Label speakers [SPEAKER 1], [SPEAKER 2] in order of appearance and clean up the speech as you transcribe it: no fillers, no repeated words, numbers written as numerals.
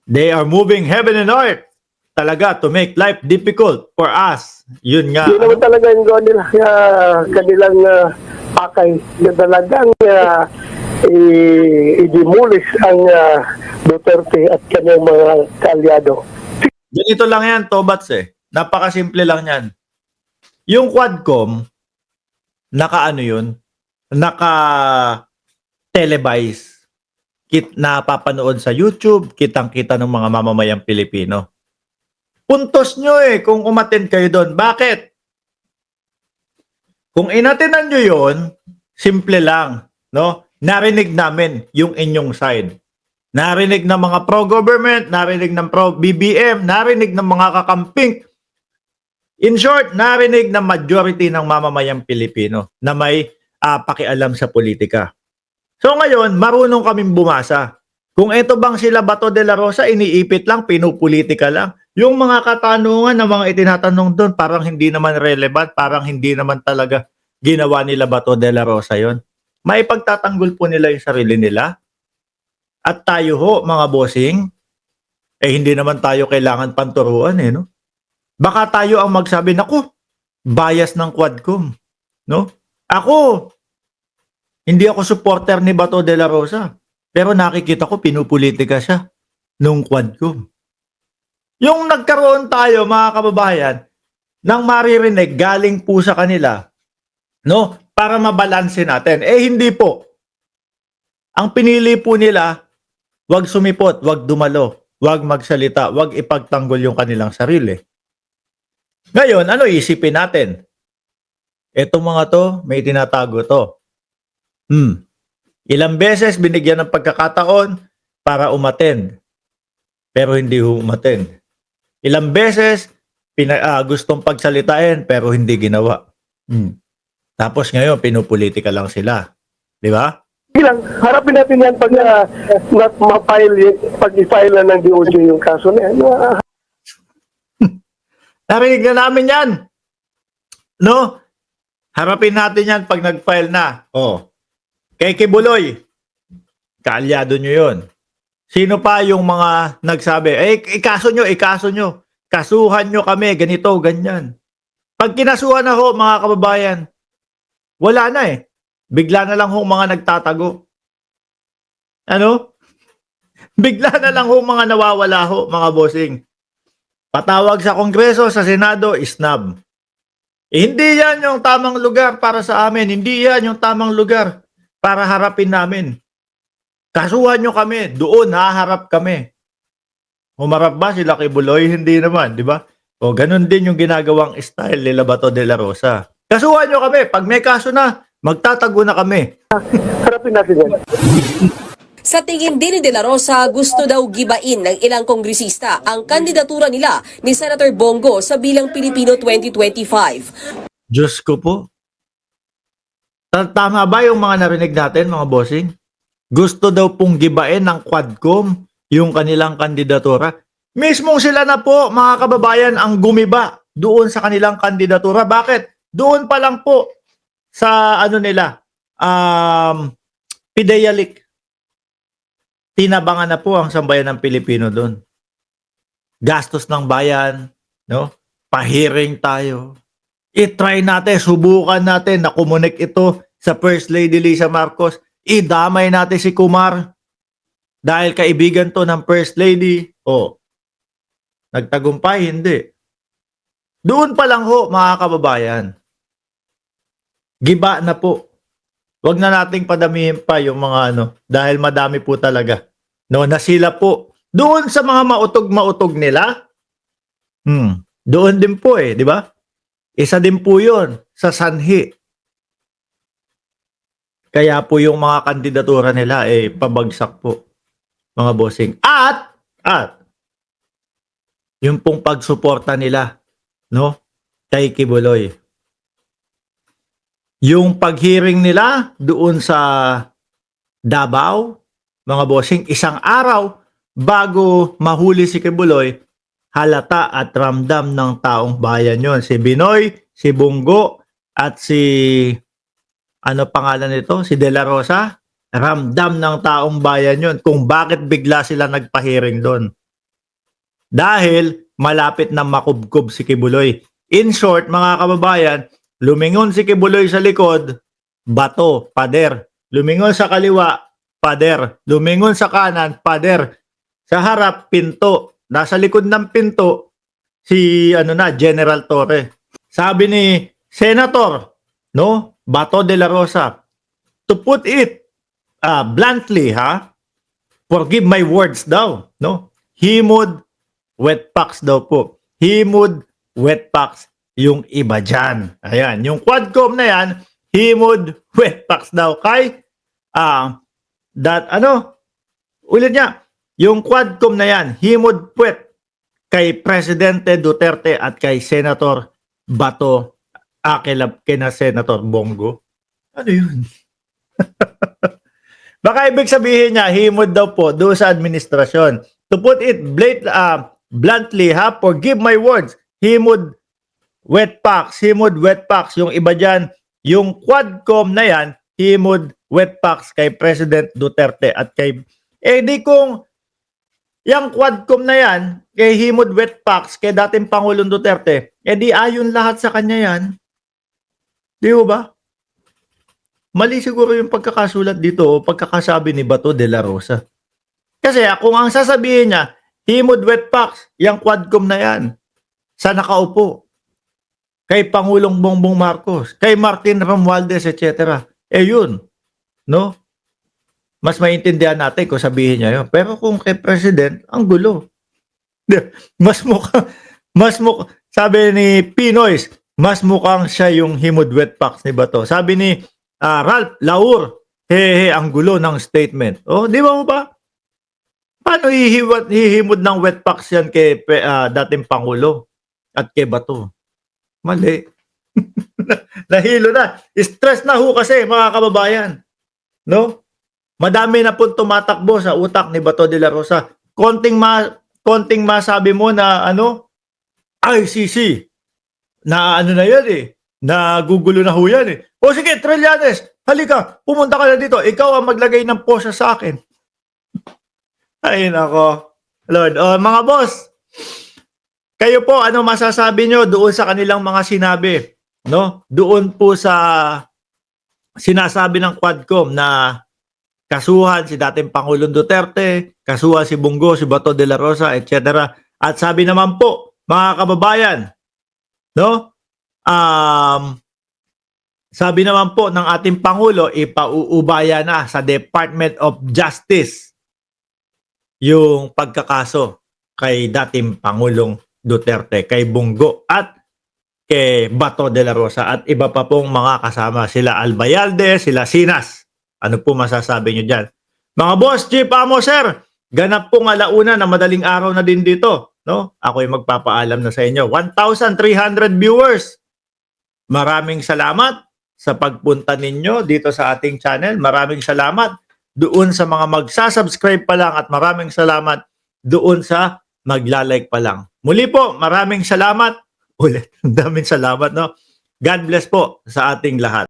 [SPEAKER 1] They are moving heaven and earth talaga to make life difficult for us. Yun nga.
[SPEAKER 2] Yun naman talaga yung gawin nila, kanilang pakay na talagang i-demolish ang Duterte at kanyang mga kaalyado.
[SPEAKER 1] Ganito lang yan, Tobats eh. Napakasimple lang yan. Yung Quadcom, naka-ano yun? Naka-televise. Napapanood sa YouTube, kitang-kita ng mga mamamayang Pilipino. Puntos nyo eh kung umattend kayo doon. Bakit? Kung inatinan nyo yun, simple lang. No? Narinig namin yung inyong side. Narinig ng mga pro-government, narinig ng pro-BBM, narinig ng mga kakamping. In short, narinig ng majority ng mamamayang Pilipino na may pakialam sa politika. So ngayon, marunong kaming bumasa. Kung ito bang sila Bato de la Rosa, iniipit lang, pinupolitika lang. Yung mga katanungan na mga itinatanong doon, parang hindi naman relevant, parang hindi naman talaga ginawa nila Bato de la Rosa yon. Maipagtatanggol po nila yung sarili nila. At tayo ho, mga bossing, hindi naman tayo kailangan panturuan eh, no? Baka tayo ang magsabi, naku, bias ng Quadcom, no? Ako, hindi ako supporter ni Bato de la Rosa, pero nakikita ko pinupolitika siya nung Quadcom. Yung nagkaroon tayo, mga kababayan, nang maririnig galing po sa kanila, no? Para mabalanse natin. Hindi po. Ang pinili po nila, wag sumipot, wag dumalo, wag magsalita, wag ipagtanggol yung kanilang sarili. Ngayon, ano isipin natin? Etong mga to, may tinatago to. Ilang beses binigyan ng pagkakataon para umattend, pero hindi umattend. Ilang beses gustong pagsalitain, pero hindi ginawa. Tapos ngayon, pinupolitika lang sila. Di ba?
[SPEAKER 2] Bilang, harapin natin yan pag i-file na ng DOJ yung kaso na yan.
[SPEAKER 1] Narinig na namin yan. No? Harapin natin yan pag nag-file na. Kay Kibuloy, kaalyado nyo yun. Sino pa yung mga nagsabi, ikaso nyo. Kasuhan nyo kami, ganito, ganyan. Pag kinasuhan na ho, mga kababayan, wala na eh. Bigla na lang ho mga nagtatago. Ano? Bigla na lang ho mga nawawala ho, mga bossing. Patawag sa Kongreso, sa Senado, isnab. Hindi yan yung tamang lugar para sa amin. Hindi yan yung tamang lugar para harapin namin. Kasuhan nyo kami, doon haharap kami. Humarap ba sila kay Buloy? Hindi naman, di ba? Ganun din yung ginagawang style nila Bato de la Rosa. Kasuhan nyo kami, pag may kaso na, magtatago na kami.
[SPEAKER 2] Harapin natin yan.
[SPEAKER 3] Sa tingin din ni De La Rosa, gusto daw gibain ng ilang kongresista ang kandidatura nila ni Senator Bongo sa Bilang Pilipino 2025.
[SPEAKER 1] Diyos ko po. Tama ba yung mga narinig natin, mga bossing? Gusto daw pong gibain ng Quadcom yung kanilang kandidatura. Mismong sila na po, mga kababayan, ang gumiba doon sa kanilang kandidatura. Bakit? Doon pa lang po sa ano nila, Pidea Leak. Tinabangan na po ang sambayan ng Pilipino doon. Gastos ng bayan, no? Pahiring tayo. I-try natin, subukan natin na kumunik ito sa First Lady Lisa Marcos. Idamay natin si Kumar dahil kaibigan to ng First Lady. Nagtagumpay, hindi. Doon pa lang ho, mga kababayan. Giba na po. Wag na nating padamihin pa yung mga dahil madami po talaga. No, na sila po doon sa mga mautog-mautog nila. Doon din po di ba? Isa din po 'yon sa sanhi. Kaya po yung mga kandidatura nila pabagsak po, mga bossing. At yung pong pagsuporta nila, no, kay Kibuloy. Yung pag-hearing nila doon sa Davao, mga bossing, isang araw bago mahuli si Kibuloy, halata at ramdam ng taong bayan yon. Si Binoy, si Bongo, at si, ano pangalan nito? Si De La Rosa. Ramdam ng taong bayan yon kung bakit bigla sila nagpa-hearing doon. dahil malapit na makubkob si Kibuloy. In short, mga kababayan, lumingon si Kibuloy sa likod, bato, pader. Lumingon sa kaliwa, pader. Lumingon sa kanan, pader. Sa harap, pinto. Nasa likod ng pinto, si General Torre. Sabi ni Senator, no, Bato de la Rosa, to put it bluntly, forgive my words daw, no? Himod, wet packs daw po. Himod, wet packs yung iba dyan. Ayan, yung Quadcom na yan, himod, wet packs daw kay ulit niya, yung Quadcom na yan, himod, wet kay Presidente Duterte at kay Senator Bato, kina Senator Bongo. Ano yun? Baka ibig sabihin niya, himod daw po doon sa administrasyon. To put it bluntly, forgive my words, himod, wet packs, yung iba dyan, yung Quadcom na yan, himod, wet packs kay President Duterte at kay, di kung yung Quadcom na yan, kay himod, wet packs, kay dating Pangulong Duterte, di ayon lahat sa kanya yan. Di ba? Mali siguro yung pagkakasulat dito o pagkakasabi ni Bato de la Rosa. Kasi kung ang sasabihin niya, himod, wet packs, yung Quadcom na yan, sa nakaupo, kay Pangulong Bongbong Marcos, kay Martin Romualdez, etc. Yun, no? Mas maintindihan natin kung sabihin niya yun. Pero kung kay President, ang gulo. Mas sabi ni Pinoy, mas mukhang siya yung himod, wet packs ni Bato. Sabi ni Ralph Laur, ang gulo ng statement. Di ba mo ba? Paano hihimod ng wet packs yan kay dating Pangulo at kay Bato? Mali. Nahilo na. Stress na ho kasi, mga kababayan. No? Madami na po tumatakbo sa utak ni Bato de la Rosa. Konting masabi mo na ICC. Na na yan Nagugulo na ho yan sige, Trillanes, halika, pumunta ka na dito. Ikaw ang maglagay ng posa sa akin. Ay, nako. Lord, mga boss, kayo po, ano masasabi nyo doon sa kanilang mga sinabi? No? Doon po sa sinasabi ng Quadcom na kasuhan si dating Pangulong Duterte, kasuhan si Bongo, si Bato de la Rosa, etc. At sabi naman po, mga kababayan, no? Sabi naman po ng ating Pangulo, ipauubaya na sa Department of Justice yung pagkakaso kay dating Pangulong Duterte, kay Bongo at kay Bato de la Rosa at iba pa pong mga kasama, sila Albayalde, sila Sinas. Ano po masasabi nyo dyan? Mga boss, Chief Amo, sir, ganap pong alauna na madaling araw na din dito. No? Ako'y magpapaalam na sa inyo. 1,300 viewers. Maraming salamat sa pagpunta ninyo dito sa ating channel. Maraming salamat doon sa mga magsasubscribe pa lang at maraming salamat doon sa maglalike pa lang. Muli po, maraming salamat. Ulit, daming salamat. No? God bless po sa ating lahat.